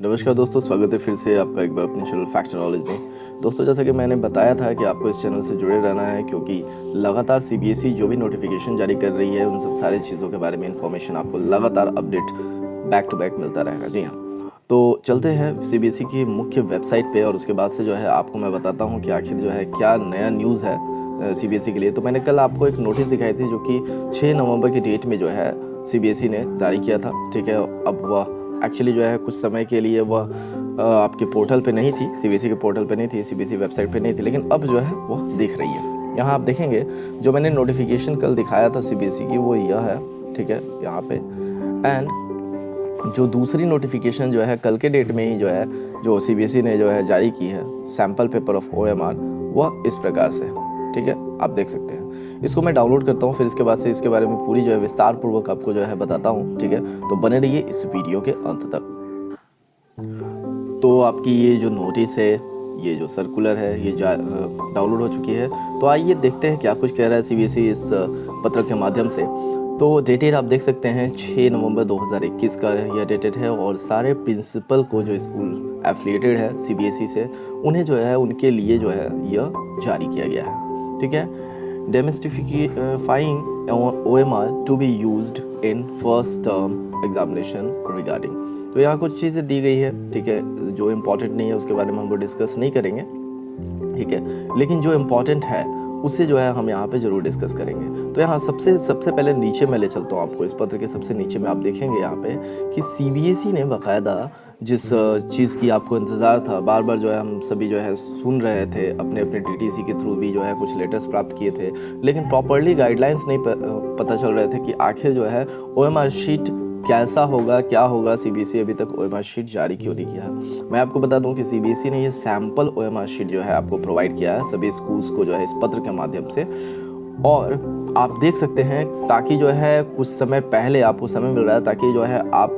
नमस्कार दोस्तों, स्वागत है फिर से आपका एक बार अपने चैनल फैक्ट नॉलेज में। दोस्तों, जैसा कि मैंने बताया था कि आपको इस चैनल से जुड़े रहना है, क्योंकि लगातार सीबीएसई जो भी नोटिफिकेशन जारी कर रही है उन सब सारी चीज़ों के बारे में इन्फॉर्मेशन आपको लगातार अपडेट बैक टू बैक मिलता रहेगा। जी हाँ, तो चलते हैं सीबीएसई की मुख्य वेबसाइट पे और उसके बाद से जो है आपको मैं बताता हूँ कि आखिर जो है क्या नया न्यूज़ है सीबीएसई के लिए। तो मैंने कल आपको एक नोटिस दिखाई थी जो कि 6 नवंबर की डेट में जो है सीबीएसई ने जारी किया था। ठीक है, अब वह एक्चुअली जो है कुछ समय के लिए वह आपके पोर्टल पे नहीं थी, सीबीएसई के पोर्टल पे नहीं थी, सीबीएसई वेबसाइट पे नहीं थी, लेकिन अब जो है वह दिख रही है। यहाँ आप देखेंगे जो मैंने नोटिफिकेशन कल दिखाया था सीबीएसई की वो यह है। ठीक है, यहाँ पे एंड जो दूसरी नोटिफिकेशन जो है कल के डेट में ही जो है जो सीबीएसई ने जो है जारी की है सैम्पल पेपर ऑफ ओएमआर, वह इस प्रकार से है। ठीक है, आप देख सकते हैं। इसको मैं डाउनलोड करता हूँ, फिर इसके बाद से इसके बारे में पूरी जो है विस्तार पूर्वक आपको जो है बताता हूँ। ठीक है, तो बने रहिए इस वीडियो के अंत तक। तो आपकी ये जो नोटिस है, ये जो सर्कुलर है, ये डाउनलोड हो चुकी है। तो आइए देखते हैं क्या कुछ कह रहा है सीबीएसई इस पत्र के माध्यम से। तो डेटेड आप देख सकते हैं 6 नवंबर 2021 का यह डेटेड है और सारे प्रिंसिपल को जो स्कूल एफिलिएटेड है सीबीएसई से, उन्हें जो है उनके लिए जो है यह जारी किया गया है। ठीक है, demystifying OMR to be used in first term examination regarding. तो यहाँ कुछ चीज़ें दी गई है। ठीक है, जो इम्पोर्टेंट नहीं है उसके बारे में हम लोग डिस्कस नहीं करेंगे। ठीक है, लेकिन जो इम्पोर्टेंट है उससे जो है हम यहाँ पे ज़रूर डिस्कस करेंगे। तो यहाँ सबसे पहले नीचे मैं ले चलता हूँ आपको। इस पत्र के सबसे नीचे में आप देखेंगे यहाँ पे कि सीबीएसई ने बाकायदा जिस चीज़ की आपको इंतज़ार था, बार बार जो है हम सभी जो है सुन रहे थे, अपने अपने डीटीसी के थ्रू भी जो है कुछ लेटर्स प्राप्त किए थे, लेकिन प्रॉपरली गाइडलाइंस नहीं पता चल रहे थे कि आखिर जो है ओएमआर शीट कैसा होगा, क्या होगा। सीबीएसई अभी तक ओएमआर शीट जारी क्यों नहीं किया है। मैं आपको बता दूं कि सीबीएसई ने ये सैम्पल ओएमआर शीट जो है आपको प्रोवाइड किया है सभी स्कूल्स को जो है इस पत्र के माध्यम से। और आप देख सकते हैं ताकि जो है कुछ समय पहले आपको समय मिल रहा है ताकि जो है आप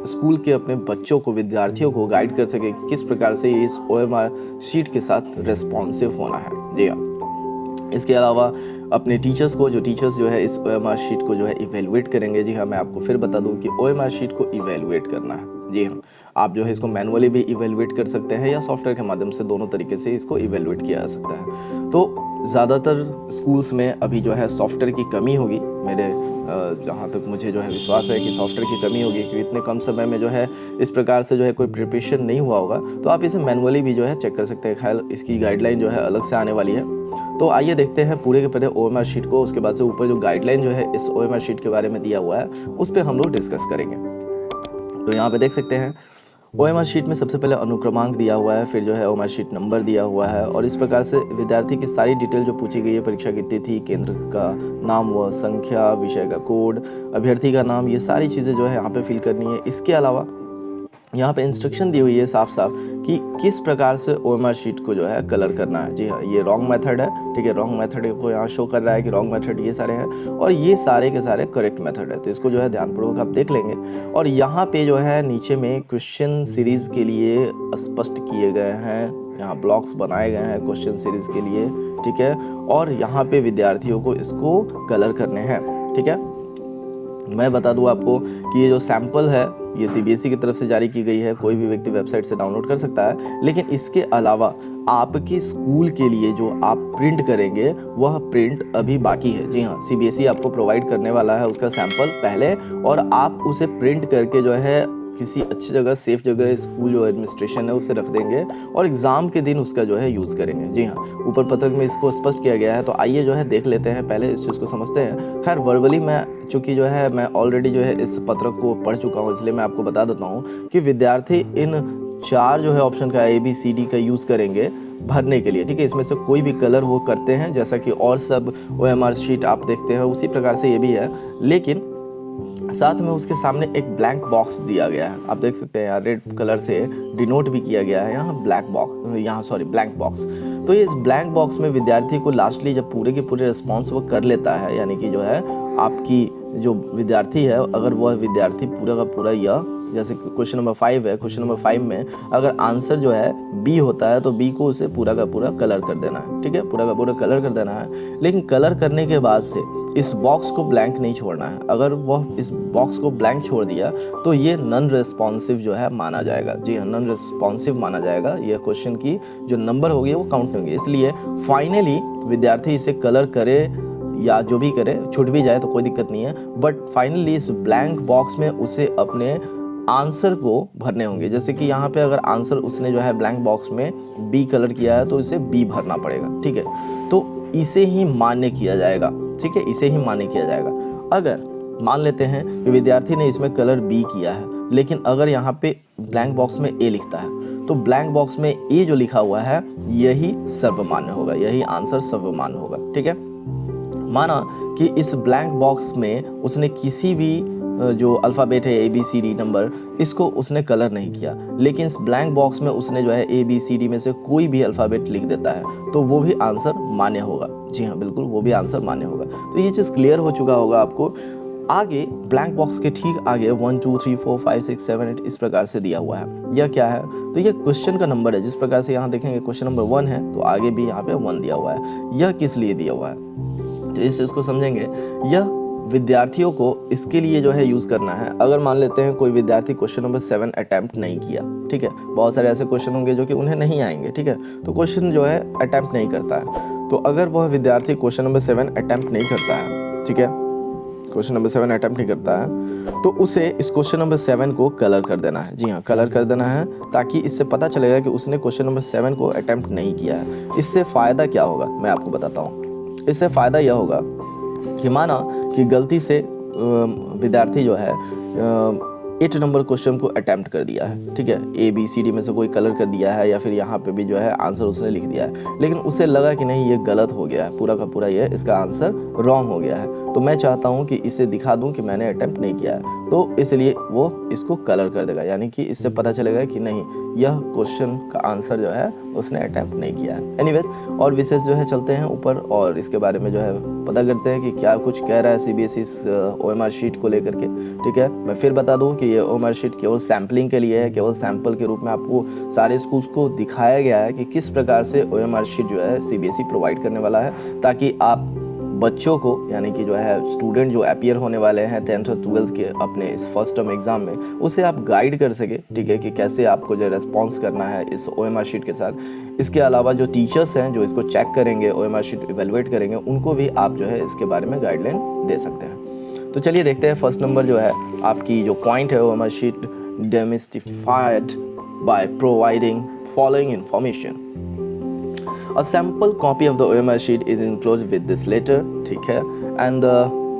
स्कूल के अपने बच्चों को, विद्यार्थियों को गाइड कर सके किस प्रकार से इस ओएमआर शीट के साथ रिस्पॉन्सिव होना है। जी हाँ, इसके अलावा अपने टीचर्स को, जो टीचर्स जो है इस ओएमआर शीट को जो है इवेलुएट करेंगे। जी हाँ, मैं आपको फिर बता दूं कि ओएमआर शीट को इवेलुएट करना है। जी हाँ, आप जो है इसको मैनुअली भी इवेलुएट कर सकते हैं या सॉफ्टवेयर के माध्यम से, दोनों तरीके से इसको इवेलुएट किया जा सकता है। तो ज़्यादातर स्कूल्स में अभी जो है सॉफ्टवेयर की कमी होगी। मेरे जहाँ तक मुझे जो है विश्वास है कि सॉफ्टवेयर की कमी होगी, क्योंकि इतने कम समय में जो है इस प्रकार से जो है कोई प्रिपरेशन नहीं हुआ होगा। तो आप इसे मैनुअली भी जो है चेक कर सकते हैं। खैर, इसकी गाइडलाइन जो है अलग से आने वाली है। तो आइए देखते हैं पूरे के पूरे ओएमआर शीट को। उसके बाद से ऊपर जो गाइडलाइन जो है इस ओएमआर शीट के बारे में दिया हुआ है उस पर हम लोग डिस्कस करेंगे। तो यहाँ पे देख सकते हैं ओएमआर शीट में सबसे पहले अनुक्रमांक दिया हुआ है, फिर जो है ओएमआर शीट नंबर दिया हुआ है और इस प्रकार से विद्यार्थी की सारी डिटेल जो पूछी गई है, परीक्षा की तिथि, केंद्र का नाम व संख्या, विषय का कोड, अभ्यर्थी का नाम, ये सारी चीज़ें जो है यहाँ पे फिल करनी है। इसके अलावा यहाँ पे इंस्ट्रक्शन दी हुई है साफ साफ कि किस प्रकार से ओएमआर शीट को जो है कलर करना है। जी हाँ, ये रॉन्ग मेथड है। ठीक है, रॉन्ग मेथड को यहाँ शो कर रहा है कि रॉन्ग मेथड ये सारे हैं और ये सारे के सारे करेक्ट मेथड है। तो इसको जो है ध्यानपूर्वक आप देख लेंगे। और यहाँ पे जो है नीचे में क्वेश्चन सीरीज के लिए स्पष्ट किए गए हैं, यहाँ ब्लॉक्स बनाए गए हैं क्वेश्चन सीरीज के लिए। ठीक है, और यहाँ पे विद्यार्थियों को इसको कलर करने हैं। ठीक है, मैं बता दूं आपको कि ये जो सैंपल है ये सीबीएसई की तरफ से जारी की गई है, कोई भी व्यक्ति वेबसाइट से डाउनलोड कर सकता है, लेकिन इसके अलावा आपकी स्कूल के लिए जो आप प्रिंट करेंगे वह प्रिंट अभी बाकी है। जी हाँ, सीबीएसई आपको प्रोवाइड करने वाला है उसका सैंपल पहले, और आप उसे प्रिंट करके जो है किसी अच्छी जगह, सेफ जगह, स्कूल जो एडमिनिस्ट्रेशन है उससे रख देंगे और एग्ज़ाम के दिन उसका जो है यूज़ करेंगे। जी हाँ, ऊपर पत्रक में इसको स्पष्ट किया गया है। तो आइए जो है देख लेते हैं, पहले इस चीज़ को समझते हैं। खैर, वर्बली मैं चूँकि जो है मैं ऑलरेडी जो है इस पत्रक को पढ़ चुका हूँ, इसलिए मैं आपको बता देता हूँ कि विद्यार्थी इन 4 जो है ऑप्शन का ABCD का यूज़ करेंगे भरने के लिए। ठीक है, इसमें से कोई भी कलर वो करते हैं जैसा कि और सब ओएमआर शीट आप देखते हैं उसी प्रकार से ये भी है, लेकिन साथ में उसके सामने एक ब्लैंक बॉक्स दिया गया है। आप देख सकते हैं यहाँ रेड कलर से डिनोट भी किया गया है यहाँ ब्लैंक बॉक्स। तो ये इस ब्लैंक बॉक्स में विद्यार्थी को लास्टली जब पूरे के पूरे रिस्पॉन्स वो कर लेता है, यानी कि जो है आपकी जो विद्यार्थी है, अगर वह विद्यार्थी पूरा का पूरा यह जैसे क्वेश्चन नंबर 5 है, क्वेश्चन नंबर 5 में अगर आंसर जो है बी होता है तो बी को उसे पूरा का पूरा कलर कर देना है, ठीक है, पूरा का पूरा कलर कर देना है। लेकिन कलर करने के बाद से इस बॉक्स को ब्लैंक नहीं छोड़ना है। अगर वह इस बॉक्स को ब्लैंक छोड़ दिया तो ये नॉन रिस्पॉन्सिव जो है माना जाएगा। जी हाँ, नॉन रिस्पॉन्सिव माना जाएगा। यह क्वेश्चन की जो नंबर होगी वो काउंट नहीं होंगे। इसलिए फाइनली विद्यार्थी इसे कलर करे या जो भी करे, छूट भी जाए तो कोई दिक्कत नहीं है, बट फाइनली इस ब्लैंक बॉक्स में उसे अपने आंसर को भरने होंगे। जैसे कि यहाँ पे अगर आंसर उसने जो है ब्लैंक बॉक्स में बी कलर किया है तो इसे बी भरना पड़ेगा, ठीक है। तो इसे ही मान्य किया जाएगा, ठीक है, इसे ही मान्य किया जाएगा। अगर मान लेते हैं कि विद्यार्थी ने इसमें कलर बी किया है, लेकिन अगर यहाँ पे ब्लैंक बॉक्स में ए लिखता है तो ब्लैंक बॉक्स में ए जो लिखा हुआ है यही सर्वमान्य होगा, यही आंसर सर्वमान्य होगा, ठीक है। माना कि इस ब्लैंक बॉक्स में उसने किसी भी जो अल्फ़ाबेट है ABCD नंबर, इसको उसने कलर नहीं किया, लेकिन इस ब्लैंक बॉक्स में उसने जो है ABCD में से कोई भी अल्फ़ाबेट लिख देता है तो वो भी आंसर मान्य होगा। जी हाँ, बिल्कुल, वो भी आंसर मान्य होगा। तो ये चीज़ क्लियर हो चुका होगा आपको। आगे ब्लैंक बॉक्स के ठीक आगे 1 2 3 4 5 6 7 8 इस प्रकार से दिया हुआ है। यह क्या है? तो यह क्वेश्चन का नंबर है। जिस प्रकार से यहाँ देखेंगे क्वेश्चन नंबर 1 है तो आगे भी यहाँ पे 1 दिया हुआ है। यह किस लिए दिया हुआ है तो इस चीज़ को समझेंगे। यह विद्यार्थियों को इसके लिए जो है यूज़ करना है। अगर मान लेते हैं कोई विद्यार्थी क्वेश्चन नंबर 7 अटैम्प्ट नहीं किया, ठीक है, बहुत सारे ऐसे क्वेश्चन होंगे जो कि उन्हें नहीं आएंगे, ठीक है, तो क्वेश्चन जो है अटैम्प्ट नहीं करता है। तो अगर वह विद्यार्थी क्वेश्चन नंबर 7 अटैम्प्ट नहीं करता है, ठीक है, क्वेश्चन नंबर 7 अटैम्प्ट नहीं करता है तो उसे इस क्वेश्चन नंबर 7 को कलर कर देना है। जी हाँ, कलर कर देना है ताकि इससे पता चलेगा कि उसने क्वेश्चन नंबर 7 को अटैम्प्ट नहीं किया है। इससे फ़ायदा क्या होगा मैं आपको बताता हूँ। इससे फ़ायदा यह होगा कि माना कि गलती से विद्यार्थी जो है 8 नंबर क्वेश्चन को अटैम्प्ट कर दिया है, ठीक है, ABCD में से कोई कलर कर दिया है या फिर यहाँ पे भी जो है आंसर उसने लिख दिया है, लेकिन उसे लगा कि नहीं ये गलत हो गया है, पूरा का पूरा ये इसका आंसर रॉन्ग हो गया है, तो मैं चाहता हूँ कि इसे दिखा दूँ कि मैंने अटैम्प्ट नहीं किया है, तो इसलिए वो इसको कलर कर देगा, यानी कि इससे पता चलेगा कि नहीं यह क्वेश्चन का आंसर जो है उसने अटैम्प्ट नहीं किया है। एनीवेज, और विशेष जो है चलते हैं ऊपर और इसके बारे में जो है पता करते हैं कि क्या कुछ कह रहा है CBSE इस OMR शीट को लेकर के, ठीक है। मैं फिर बता दूं कि ये OMR शीट केवल सैम्पलिंग के लिए है, केवल सैंपल के रूप में आपको सारे स्कूल्स को दिखाया गया है कि किस प्रकार से OMR शीट जो है CBSE प्रोवाइड करने वाला है, ताकि आप बच्चों को, यानी कि जो है स्टूडेंट जो अपीयर होने वाले हैं 10th और 12th के अपने इस फर्स्ट टर्म एग्ज़ाम में, उसे आप गाइड कर सके, ठीक है, कि कैसे आपको जो रेस्पॉन्स करना है इस OMR शीट के साथ। इसके अलावा जो टीचर्स हैं जो इसको चेक करेंगे, OMR शीट इवेलुएट करेंगे, उनको भी आप जो है इसके बारे में गाइडलाइन दे सकते हैं। तो चलिए देखते हैं फर्स्ट नंबर जो है आपकी जो पॉइंट है OMR sheet demystified by providing following information. A sample copy of the OMR sheet is enclosed with this letter, ठीक है, एंड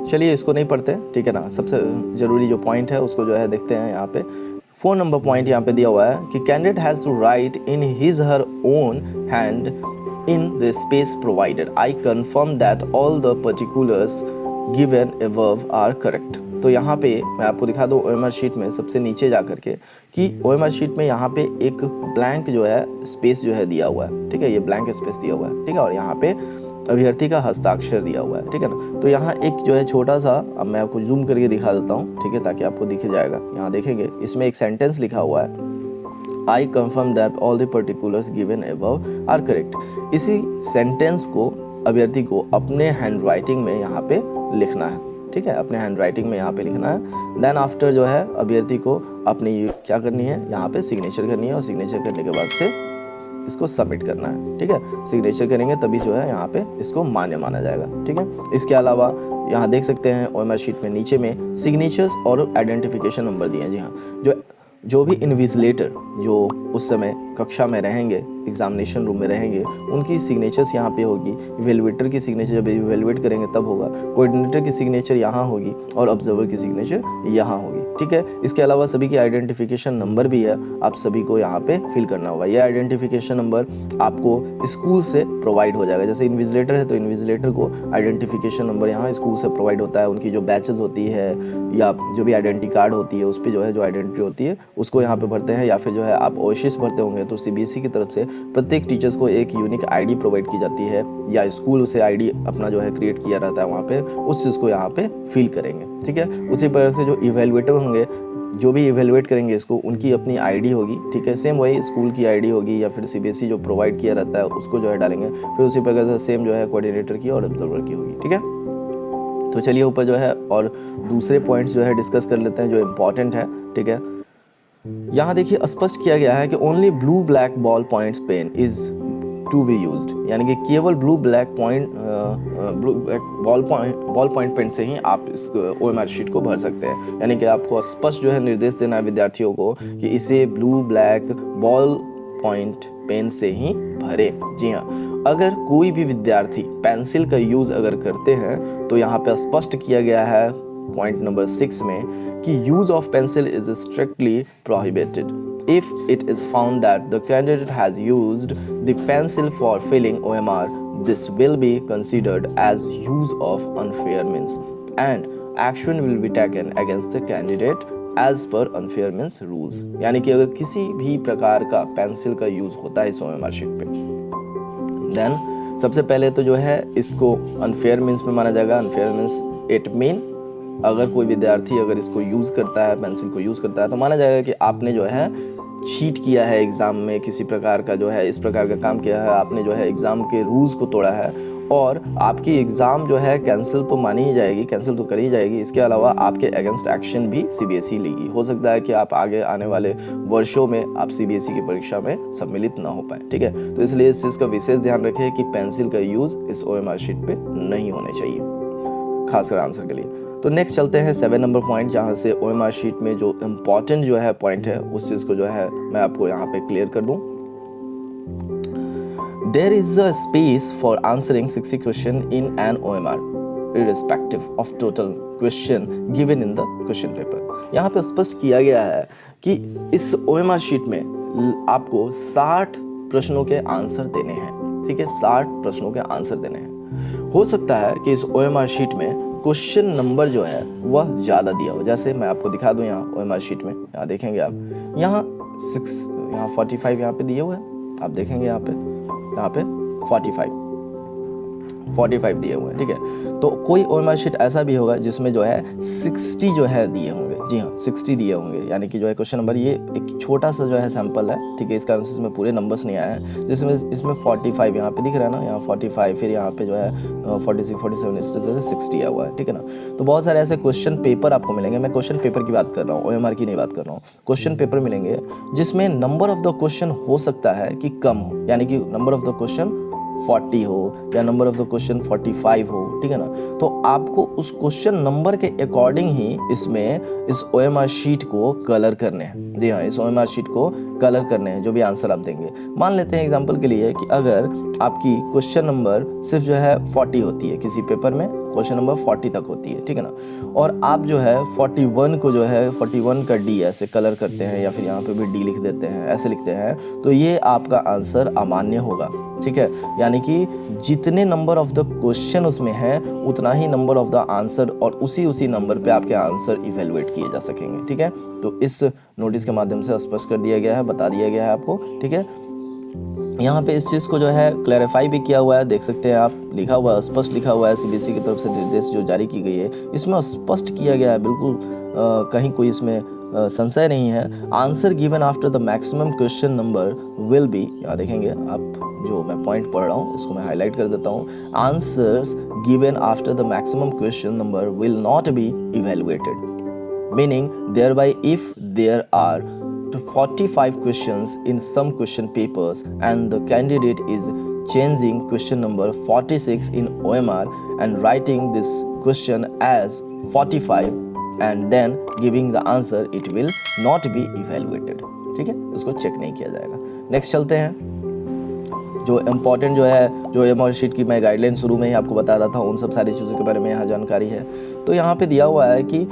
चलिए इसको नहीं पढ़ते, ठीक है ना। सबसे ज़रूरी जो पॉइंट है उसको जो है देखते हैं यहाँ पे। 4 नंबर पॉइंट यहाँ पे दिया हुआ है कि candidate has to write in his her own hand in the space provided. I confirm that all the particulars given above are correct. तो यहाँ पे मैं आपको दिखा दूँ OMR शीट में सबसे नीचे जा करके कि OMR शीट में यहाँ पे एक ब्लैंक जो है स्पेस जो है दिया हुआ है, ठीक है, ये ब्लैंक स्पेस दिया हुआ है, ठीक है, और यहाँ पे अभ्यर्थी का हस्ताक्षर दिया हुआ है, ठीक है ना। तो यहाँ एक जो है छोटा सा, अब मैं आपको जूम करके दिखा देता हूँ, ठीक है, ताकि आपको दिख जाएगा। यहाँ देखेंगे इसमें एक सेंटेंस लिखा हुआ है, I confirm that all the particulars given above are correct. इसी सेंटेंस को अभ्यर्थी को अपने हैंड राइटिंग में यहाँ पे लिखना है, ठीक है, अपने हैंड राइटिंग में यहाँ पे लिखना है। देन आफ्टर जो है अभ्यर्थी को अपनी क्या करनी है, यहाँ पे सिग्नेचर करनी है, और सिग्नेचर करने के बाद से इसको सबमिट करना है, ठीक है। सिग्नेचर करेंगे तभी जो है यहाँ पे इसको मान्य माना जाएगा, ठीक है। इसके अलावा यहाँ देख सकते हैं OMR शीट में नीचे में सिग्नेचर्स और आइडेंटिफिकेशन नंबर दिए हैं। जी हाँ, जो भी इन्विजिलेटर जो उस समय कक्षा में रहेंगे, एग्जामिनेशन रूम में रहेंगे, उनकी सिग्नेचर्स यहाँ पे होगी। इवेलुएटर की सिग्नेचर जब इवेलुएट करेंगे तब होगा, कोऑर्डिनेटर की सिग्नेचर यहाँ होगी और ऑब्जर्वर की सिग्नेचर यहाँ होगी, ठीक है। इसके अलावा सभी की आइडेंटिफिकेशन नंबर भी है, आप सभी को यहाँ पे फिल करना होगा। यह आइडेंटिफिकेशन नंबर आपको स्कूल से प्रोवाइड हो जाएगा। जैसे इन्विजिलेटर है तो इन्विजिलेटर को आइडेंटिफिकेशन नंबर यहाँ स्कूल से प्रोवाइड होता है। उनकी जो बैचेज होती है या जो भी आइडेंटिटी कार्ड होती है उस पर जो है जो आइडेंटिटी होती है उसको यहाँ पे भरते हैं, या फिर जो है आप ओएसिस भरते होंगे तो CBSE की तरफ से प्रत्येक टीचर्स को एक यूनिक ID प्रोवाइड की जाती है, या स्कूल उसे ID अपना जो है क्रिएट किया रहता है वहाँ पे, उस चीज़ को यहाँ पे फिल करेंगे, ठीक है। उसी तरह से जो इवेलुएटर होंगे जो भी इवेलुएट करेंगे इसको उनकी अपनी आईडी होगी, ठीक है, सेम वही स्कूल की आईडी होगी या फिर सीबीएसई जो प्रोवाइड किया रहता है उसको जो है डालेंगे, फिर उसी प्रकार से सेम जो है कोऑर्डिनेटर की और ऑब्जर्वर की होगी, ठीक है। तो चलिए ऊपर जो है और दूसरे पॉइंट्स जो है डिस्कस कर लेते हैं जो इम्पॉर्टेंट है, ठीक है। यहाँ देखिए स्पष्ट किया गया है कि only blue black ball points pen is to be used, यानी कि केवल blue black ball point pen से ही आप इस OMR शीट को भर सकते हैं, यानी कि आपको स्पष्ट जो है निर्देश देना है विद्यार्थियों को कि इसे blue black ball point pen से ही भरें। जी हाँ, अगर कोई भी विद्यार्थी पेंसिल का यूज़ अगर करते हैं तो यहाँ पे स्पष्ट किया गया है पॉइंट नंबर 6 में कि use of pencil is strictly prohibited if it is found that the candidate has used the pencil for filling OMR. This will be considered as use of unfair means and action will be taken against the candidate as per unfair means rules. यानी कि अगर किसी भी प्रकार का pencil का use होता है इस OMR शीट पे, देन सबसे पहले तो जो है इसको अनफेयर मीन्स में माना जाएगा। अनफेयर मीन्स इट मीन अगर कोई विद्यार्थी अगर इसको यूज़ करता है, पेंसिल को यूज़ करता है, तो माना जाएगा कि आपने जो है चीट किया है एग्ज़ाम में, किसी प्रकार का जो है इस प्रकार का काम किया है, आपने जो है एग्ज़ाम के रूल्स को तोड़ा है और आपकी एग्ज़ाम जो है कैंसिल तो मानी ही जाएगी, कैंसिल तो करी जाएगी। इसके अलावा आपके अगेंस्ट एक्शन भी सीबीएसई लेगी। हो सकता है कि आप आगे आने वाले वर्षों में आप सीबीएसई की परीक्षा में सम्मिलित ना हो पाए, ठीक है। तो इसलिए इस चीज़ का विशेष ध्यान रखें कि पेंसिल का यूज़ इस OMR शीट पे नहीं होने चाहिए, खासकर आंसर के लिए। तो नेक्स्ट चलते हैं 7 नंबर पॉइंट, जहाँ से OMR शीट में जो इम्पॉर्टेंट जो है पॉइंट है उस चीज़ को जो है मैं आपको यहाँ पे क्लियर कर दूँ। There is a space for answering 60 question in an OMR irrespective of total question given in the question paper. यहाँ पे स्पष्ट किया गया है कि इस OMR शीट में आपको 60 प्रश्नों के आंसर देने हैं, ठीक है, 60 प्रश्नों के आंसर देने हैं। हो सकता है कि इस OMR शीट में क्वेश्चन नंबर जो है वह ज़्यादा दिया हो, जैसे मैं आपको दिखा दूं यहाँ OMR शीट में, यहाँ देखेंगे आप, यहाँ 45 यहाँ पे दिए हुए हैं, आप देखेंगे यहाँ पे 45 दिए हुए हैं, ठीक है। तो कोई OMR शीट ऐसा भी होगा जिसमें जो है 60 जो है दिए होंगे, जी हाँ 60 दिए होंगे, यानी कि जो है क्वेश्चन नंबर, ये एक छोटा सा जो है सैंपल है, ठीक है, इसका आंसर में पूरे नंबर्स नहीं आए हैं, जिसमें इसमें 45 यहाँ पे दिख रहा है ना, यहाँ 45, फिर यहाँ पे जो है 46, 47 इस तरह से 60 आया हुआ है, ठीक है ना। तो बहुत सारे ऐसे क्वेश्चन पेपर आपको मिलेंगे, मैं क्वेश्चन पेपर की बात कर रहा हूँ, OMR की नहीं बात कर रहा हूँ। क्वेश्चन पेपर मिलेंगे जिसमें नंबर ऑफ द क्वेश्चन हो सकता है कि कम हो, यानी कि नंबर ऑफ द क्वेश्चन 40 हो या नंबर ऑफ द क्वेश्चन 45 हो, ठीक है ना। तो आपको उस क्वेश्चन नंबर के अकॉर्डिंग ही इसमें इस OMR शीट को कलर करने हैं। जी हाँ, इस OMR शीट को कलर करने हैं जो भी आंसर आप देंगे। मान लेते हैं एग्जांपल के लिए कि अगर आपकी क्वेश्चन नंबर सिर्फ जो है 40 होती है, किसी पेपर में क्वेश्चन नंबर 40 तक होती है, ठीक है ना, और आप जो है 41 को जो है 41 का D ऐसे कलर करते हैं या फिर यहाँ पे भी D लिख देते हैं, ऐसे लिखते हैं, तो ये आपका आंसर अमान्य होगा, ठीक है। यानी कि जितने नंबर ऑफ द क्वेश्चन उसमें है उतना ही नंबर ऑफ द आंसर, और उसी नंबर पे आपके आंसर इवेलुएट किए जा सकेंगे, ठीक है। तो इस नोटिस के माध्यम से स्पष्ट कर दिया गया है, बता दिया गया है आपको, ठीक है। यहाँ पे इस चीज़ को जो है क्लैरिफाई भी किया हुआ है, देख सकते हैं आप, लिखा हुआ है, स्पष्ट लिखा हुआ है, सीबीएसई की तरफ से निर्देश जो जारी की गई है इसमें स्पष्ट किया गया है, बिल्कुल कहीं कोई इसमें संशय नहीं है। Answer given after the maximum question number will be, यहाँ देखेंगे आप, जो मैं पॉइंट पढ़ रहा हूँ इसको मैं हाईलाइट कर देता हूँ, answers given after the maximum question number will not be evaluated, meaning thereby if there are 45 questions in some question papers and the candidate is changing question number 46 in OMR and writing this question as 45 and then giving the answer, it will not be evaluated, ठीक है, उसको check नहीं किया जाएगा। Next चलते हैं, जो important जो है, जो OMR शीट की मैं गाइडलाइन शुरू में ही आपको बता रहा था, उन सब सारी चीज़ों के बारे में यहाँ जानकारी है। तो यहाँ पे दिया हुआ है कि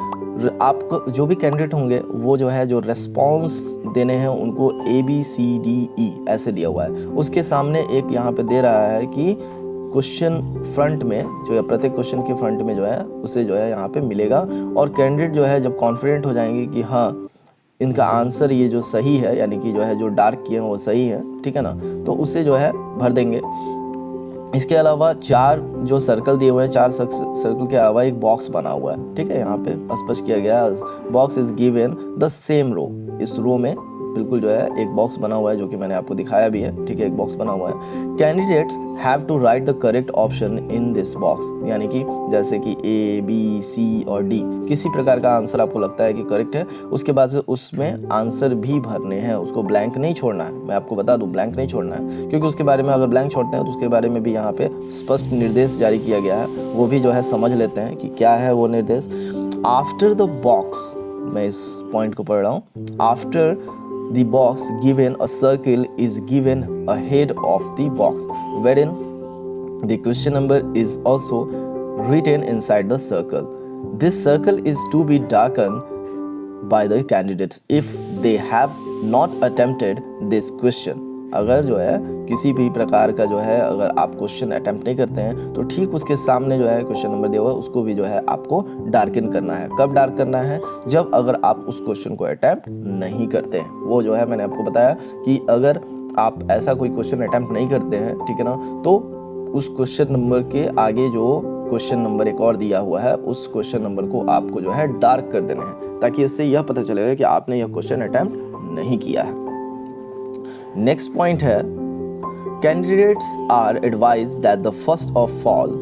आपको जो भी कैंडिडेट होंगे वो जो है जो रेस्पॉन्स देने हैं उनको ABCDE ऐसे दिया हुआ है। उसके सामने एक यहाँ पे दे रहा है कि क्वेश्चन फ्रंट में जो है, प्रत्येक क्वेश्चन के फ्रंट में जो है उसे जो है यहाँ पे मिलेगा, और कैंडिडेट जो है जब कॉन्फिडेंट हो जाएंगे कि हाँ इनका आंसर ये जो सही है, यानी कि जो है जो डार्क किए हैं वो सही है, ठीक है ना, तो उसे जो है भर देंगे। इसके अलावा 4 जो सर्कल दिए हुए हैं, 4 सर्कल के अलावा एक बॉक्स बना हुआ है, ठीक है, यहाँ पे स्पष्ट किया गया है box is given the same row. इस रो में बिल्कुल जो है एक बॉक्स बना हुआ है, जो कि मैंने आपको दिखाया भी है, ठीक है, एक बॉक्स बना हुआ है। Candidates have to write the correct option in this box, यानी कि जैसे कि ए बी सी और डी किसी प्रकार का आंसर आपको लगता है कि करेक्ट है, उसके बाद से उसमें आंसर भी भरने हैं, उसको ब्लैंक नहीं छोड़ना है। मैं आपको बता दूं, ब्लैंक नहीं छोड़ना है, क्योंकि उसके बारे में अगर ब्लैंक छोड़ते हैं तो उसके बारे में भी यहाँ पे स्पष्ट निर्देश जारी किया गया है, वो भी जो है समझ लेते हैं कि क्या है वो निर्देश। आफ्टर द बॉक्स, मैं इस पॉइंट को पढ़ रहा हूँ, after the box given a circle is given ahead of the box wherein the question number is also written inside the circle. This circle is to be darkened by the candidates if they have not attempted this question. अगर जो है किसी भी प्रकार का जो है अगर आप क्वेश्चन अटेम्प्ट नहीं करते हैं तो ठीक उसके सामने जो है क्वेश्चन नंबर दिया हुआ है उसको भी जो है आपको डार्कन करना है। कब डार्क करना है? जब अगर आप उस क्वेश्चन को अटेम्प्ट नहीं करते हैं। वो जो है मैंने आपको बताया कि अगर आप ऐसा कोई क्वेश्चन अटेम्प्ट नहीं करते हैं, ठीक है ना, तो उस क्वेश्चन नंबर के आगे जो क्वेश्चन नंबर एक और दिया हुआ है उस क्वेश्चन नंबर को आपको जो है डार्क कर देना है, ताकि इससे यह पता चलेगा कि आपने यह क्वेश्चन अटेम्प्ट नहीं किया है। नेक्स्ट पॉइंट है, candidates are advise that the first of all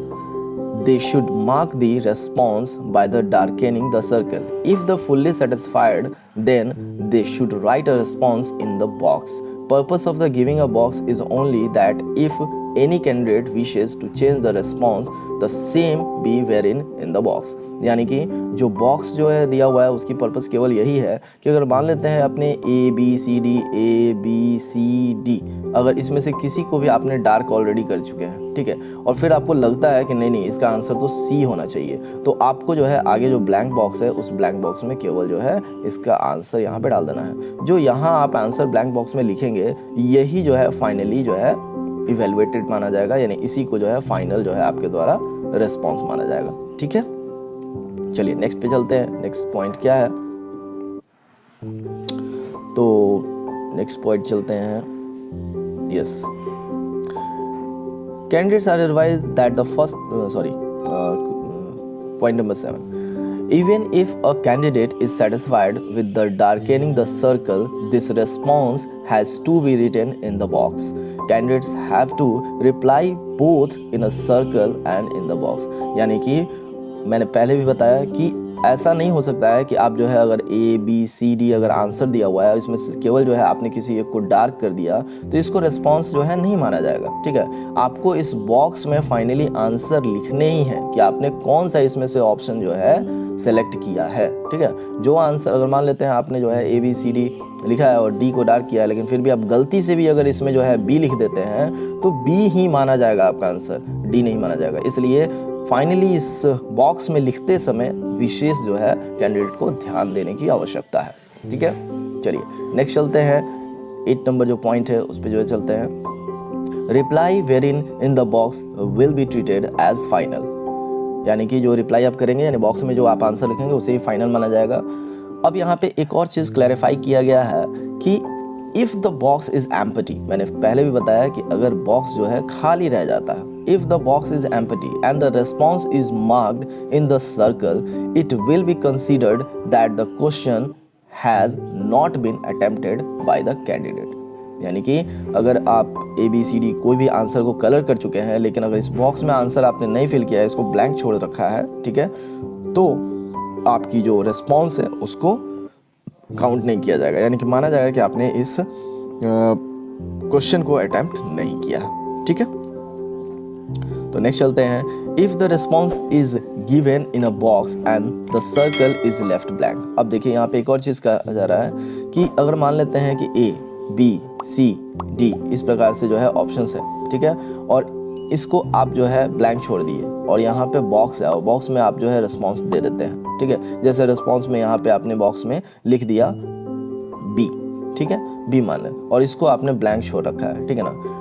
they should mark the response by the darkening the circle. If the fully satisfied, then they should write a response in the box. Purpose of the giving a box is only that if any candidate wishes to change the response, the same be written in the box. यानी कि जो box जो है दिया हुआ है उसकी purpose केवल यही है कि अगर मान लेते हैं अपने ए बी सी डी, अगर इसमें से किसी को भी आपने डार्क ऑलरेडी कर चुके हैं, ठीक है, और फिर आपको लगता है कि नहीं इसका आंसर तो सी होना चाहिए, तो आपको जो है आगे जो ब्लैंक बॉक्स है उस ब्लैंक बॉक्स में केवल जो है इसका आंसर यहाँ पे डाल देना है। जो यहाँ आप आंसर ब्लैंक बॉक्स में लिखेंगे यही जो है फाइनली जो है इवेलुएटेड माना जाएगा, यानी इसी को जो है फाइनल जो है आपके द्वारा रिस्पॉन्स माना जाएगा, ठीक है। चलिए नेक्स्ट पे चलते हैं। नेक्स्ट पॉइंट क्या है, तो नेक्स्ट पॉइंट चलते हैं, yes, candidates are advised that the first point number 7, even if a candidate is satisfied with the darkening the circle, this response has to be written in the box. Candidates have to reply both in a circle and in the box. यानी कि मैंने पहले भी बताया कि ऐसा नहीं हो सकता है कि आप जो है अगर ए बी सी डी अगर आंसर दिया हुआ है इसमें से केवल जो है आपने किसी एक को डार्क कर दिया तो इसको रिस्पांस जो है नहीं माना जाएगा, ठीक है। आपको इस बॉक्स में फाइनली आंसर लिखने ही है कि आपने कौन सा इसमें से ऑप्शन जो है सेलेक्ट किया है, ठीक है। जो आंसर अगर मान लेते हैं आपने जो है ए बी सी डी लिखा है और डी को डार्क किया है, लेकिन फिर भी आप गलती से भी अगर इसमें जो है बी लिख देते हैं तो बी ही माना जाएगा आपका आंसर, डी नहीं माना जाएगा। इसलिए फाइनली इस बॉक्स में लिखते समय विशेष जो है कैंडिडेट को ध्यान देने की आवश्यकता है, ठीक है। चलिए नेक्स्ट चलते हैं, 8 नंबर जो पॉइंट है उस पर जो है चलते हैं। Reply wherein in the box will be treated as final, यानी कि जो रिप्लाई आप करेंगे यानी बॉक्स में जो आप आंसर लिखेंगे उसे ही फाइनल माना जाएगा। अब यहाँ पे एक और चीज़ क्लैरिफाई किया गया है कि if the box is empty, मैंने पहले भी बताया कि अगर बॉक्स जो है खाली रह जाता है, if the box is empty and the response is marked in the circle, it will be considered that the question has not been attempted by the candidate. यानी कि अगर आप ए बी सी डी कोई भी answer को colour कर चुके हैं लेकिन अगर इस बॉक्स में आंसर आपने नहीं फिल किया है, इसको ब्लैंक छोड़ रखा है, ठीक है, तो आपकी जो रिस्पॉन्स है उसको काउंट नहीं किया जाएगा, यानी कि माना जाएगा कि आपने इस क्वेश्चन को अटेम्प्ट नहीं किया, ठीक है। तो नेक्स्ट चलते हैं, if the response is given in a box and the circle is left blank. अब देखिए यहाँ पे एक और चीज़ कहा जा रहा है कि अगर मान लेते हैं कि ए बी सी डी इस प्रकार से जो है ऑप्शंस है, ठीक है, और इसको आप जो है ब्लैंक छोड़ दिए और यहाँ पे बॉक्स है और बॉक्स में आप जो है रिस्पॉन्स दे देते हैं, ठीक है। जैसे रिस्पॉन्स में यहाँ पे आपने बॉक्स में लिख दिया बी, ठीक है, बी मान लें, और इसको आपने ब्लैंक छोड़ रखा है, ठीक है ना,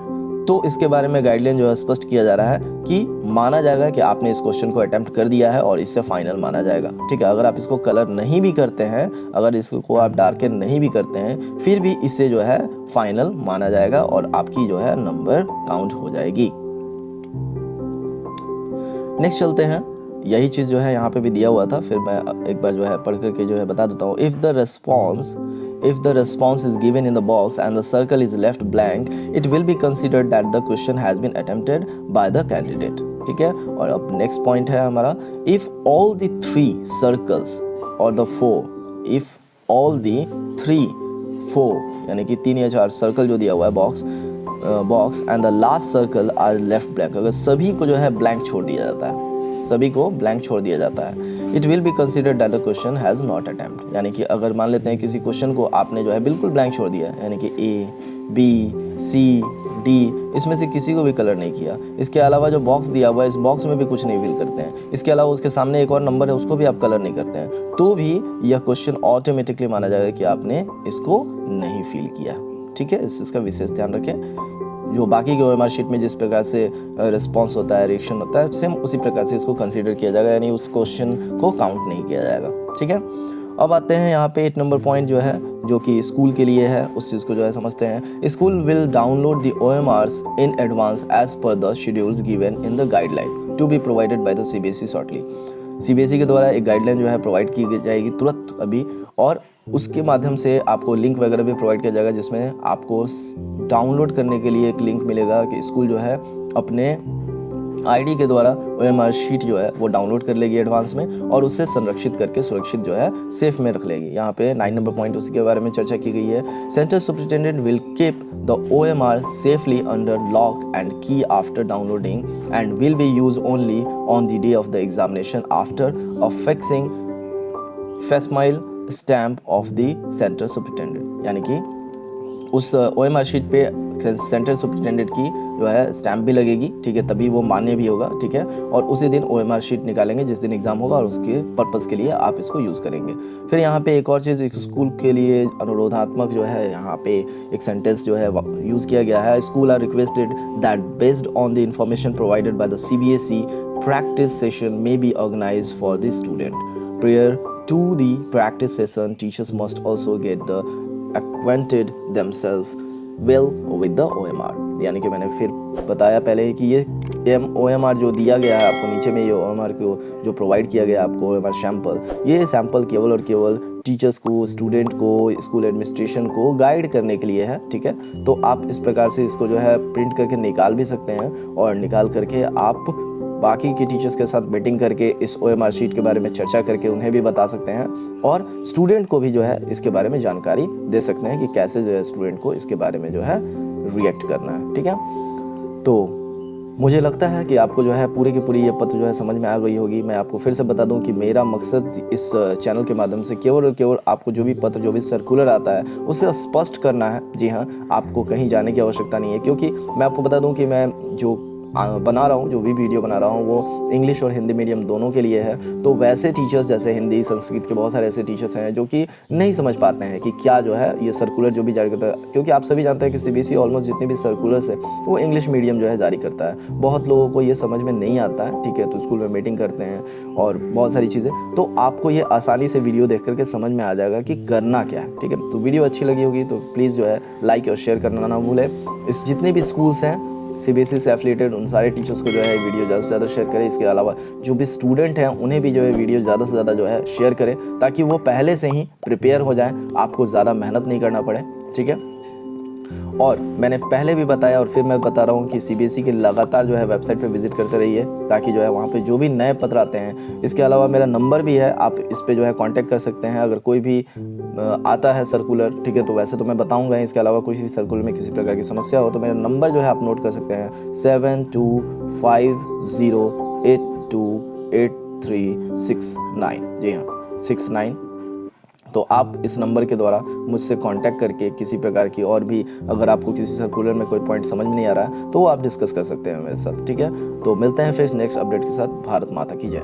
तो इसके बारे में गाइडलाइन जो है स्पष्ट किया जा रहा है कि माना जाएगा कि आपने इस क्वेश्चन को अटेम्प्ट कर दिया है और इससे फाइनल माना जाएगा, ठीक है। अगर आप इसको कलर नहीं भी करते हैं, अगर इसको आप डार्कन नहीं भी करते हैं, फिर भी इससे जो है फाइनल माना जाएगा और आपकी जो है नंबर काउंट हो जाएगी। नेक्स्ट चलते हैं, यही चीज़ जो है यहाँ पे भी दिया हुआ था, फिर मैं एक बार जो है पढ़ करके जो है बता देता हूँ। If the response is given in the box and the circle is left blank, it will be considered that the question has been attempted by the candidate। ठीक है, और अब नेक्स्ट पॉइंट है हमारा, if all the 3 circles or the 4, if all the 3, 4 यानी कि 3 या 4 circle जो दिया हुआ है box and the last circle are left blank, अगर सभी को जो है ब्लैंक छोड़ दिया जाता है, सभी को ब्लैंक छोड़ दिया जाता है, it will be considered that the question has not attempt. यानी कि अगर मान लेते हैं किसी क्वेश्चन को आपने जो है बिल्कुल ब्लैंक छोड़ दिया, यानी कि A, B, C, D इसमें से किसी को भी कलर नहीं किया, इसके अलावा जो बॉक्स दिया हुआ है इस बॉक्स में भी कुछ नहीं फिल करते हैं, इसके अलावा उसके सामने एक और नंबर है उसको भी आप कलर नहीं करते हैं, तो भी यह क्वेश्चन ऑटोमेटिकली माना जाएगा कि आपने इसको नहीं फिल किया। ठीक है, इसका विशेष ध्यान रखें। जो बाकी के OMR शीट में जिस प्रकार से रिस्पॉन्स होता है, रिएक्शन होता है, सेम उसी प्रकार से इसको कंसीडर किया जाएगा, यानी उस क्वेश्चन को काउंट नहीं किया जाएगा। ठीक है, अब आते हैं यहाँ पे 8 नंबर पॉइंट जो है, जो कि स्कूल के लिए है, उस चीज़ को जो है समझते हैं। School will download the OMRs in advance as per the schedules given in the guideline to be provided by the CBSE shortly. CBSE के द्वारा एक गाइडलाइन जो है प्रोवाइड की जाएगी तुरंत अभी, और उसके माध्यम से आपको लिंक वगैरह भी प्रोवाइड किया जाएगा, जिसमें आपको डाउनलोड करने के लिए एक लिंक मिलेगा कि स्कूल जो है अपने ID के द्वारा OMR शीट जो है वो डाउनलोड कर लेगी एडवांस में, और उससे संरक्षित करके सुरक्षित जो है सेफ में रख लेगी। यहाँ पे 9 नंबर पॉइंट उसी के बारे में चर्चा की गई है। Centre superintendent will keep the OMR safely under lock and key after downloading and will be use only on the day of the examination after affixing facsimile stamp of the centre superintendent. यानी कि उस OMR sheet पे centre superintendent की जो है stamp भी लगेगी, ठीक है, तभी वो मान्य भी होगा। ठीक है, और उसी दिन OMR शीट निकालेंगे जिस दिन एग्जाम होगा, और उसके पर्पस के लिए आप इसको यूज़ करेंगे। फिर यहाँ पे एक और चीज़, एक स्कूल के लिए अनुरोधात्मक जो है यहाँ पे एक सेंटेंस जो है यूज़ किया गया है। School are requested that based on the information provided by the CBSE practice session may be organized for the student. Prior to the practice session, teachers must also get the acquainted themselves well with the OMR। यानी कि मैंने फिर बताया पहले कि ये OMR जो दिया गया है आपको नीचे में, ये OMR को जो प्रोवाइड किया गया है आपको OMR सैम्पल, ये सैम्पल केवल और केवल टीचर्स को, स्टूडेंट को, स्कूल एडमिनिस्ट्रेशन को गाइड करने के लिए है। ठीक है, तो आप इस प्रकार से इसको जो है प्रिंट करके निकाल भी सकते हैं, और निकाल करके आप बाकी के टीचर्स के साथ मीटिंग करके इस OMR शीट के बारे में चर्चा करके उन्हें भी बता सकते हैं, और स्टूडेंट को भी जो है इसके बारे में जानकारी दे सकते हैं कि कैसे जो है स्टूडेंट को इसके बारे में जो है रिएक्ट करना है। ठीक है, तो मुझे लगता है कि आपको जो है पूरी की पूरी ये पत्र जो है समझ में आ गई होगी। मैं आपको फिर से बता दूं कि मेरा मकसद इस चैनल के माध्यम से केवल और केवल आपको जो भी पत्र, जो भी सर्कुलर आता है उसे स्पष्ट करना है। जी हाँ, आपको कहीं जाने की आवश्यकता नहीं है, क्योंकि मैं आपको बता दूं कि मैं जो बना रहा हूँ, जो भी वीडियो बना रहा हूँ, वो इंग्लिश और हिंदी मीडियम दोनों के लिए है। तो वैसे टीचर्स जैसे हिंदी, संस्कृत के बहुत सारे ऐसे टीचर्स हैं जो कि नहीं समझ पाते हैं कि क्या जो है ये सर्कुलर जो भी जारी करता है, क्योंकि आप सभी जानते हैं कि CBSE ऑलमोस्ट जितने भी सर्कुलर्स है वो इंग्लिश मीडियम जो है जारी करता है। बहुत लोगों को ये समझ में नहीं आता है। ठीक है, तो स्कूल में मीटिंग करते हैं और बहुत सारी चीज़ें, तो आपको ये आसानी से वीडियो देख करके समझ में आ जाएगा कि करना क्या है। ठीक है, तो वीडियो अच्छी लगी होगी तो प्लीज़ जो है लाइक और शेयर करना ना भूलें। इस जितने भी स्कूल्स हैं CBSE से एफिलिएटेड, उन सारे टीचर्स को जो है वीडियो ज़्यादा से ज़्यादा शेयर करें। इसके अलावा जो भी स्टूडेंट हैं उन्हें भी जो है वीडियो ज़्यादा से ज़्यादा जो है शेयर करें, ताकि वो पहले से ही प्रिपेयर हो जाएं, आपको ज़्यादा मेहनत नहीं करना पड़े। ठीक है, और मैंने पहले भी बताया और फिर मैं बता रहा हूँ कि CBSE के लगातार जो है वेबसाइट पे विजिट करते रहिए, ताकि जो है वहाँ पे जो भी नए पत्र आते हैं, इसके अलावा मेरा नंबर भी है, आप इस पे जो है कांटेक्ट कर सकते हैं अगर कोई भी आता है सर्कुलर। ठीक है, तो वैसे तो मैं बताऊँगा, इसके अलावा कोई भी सर्कुलर में किसी प्रकार की समस्या हो तो मेरा नंबर जो है आप नोट कर सकते हैं 7250828369। जी हाँ, 69। तो आप इस नंबर के द्वारा मुझसे कांटेक्ट करके किसी प्रकार की और भी, अगर आपको किसी सर्कुलर में कोई पॉइंट समझ में नहीं आ रहा है तो वो आप डिस्कस कर सकते हैं मेरे साथ। ठीक है, तो मिलते हैं फिर नेक्स्ट अपडेट के साथ। भारत माता की जय।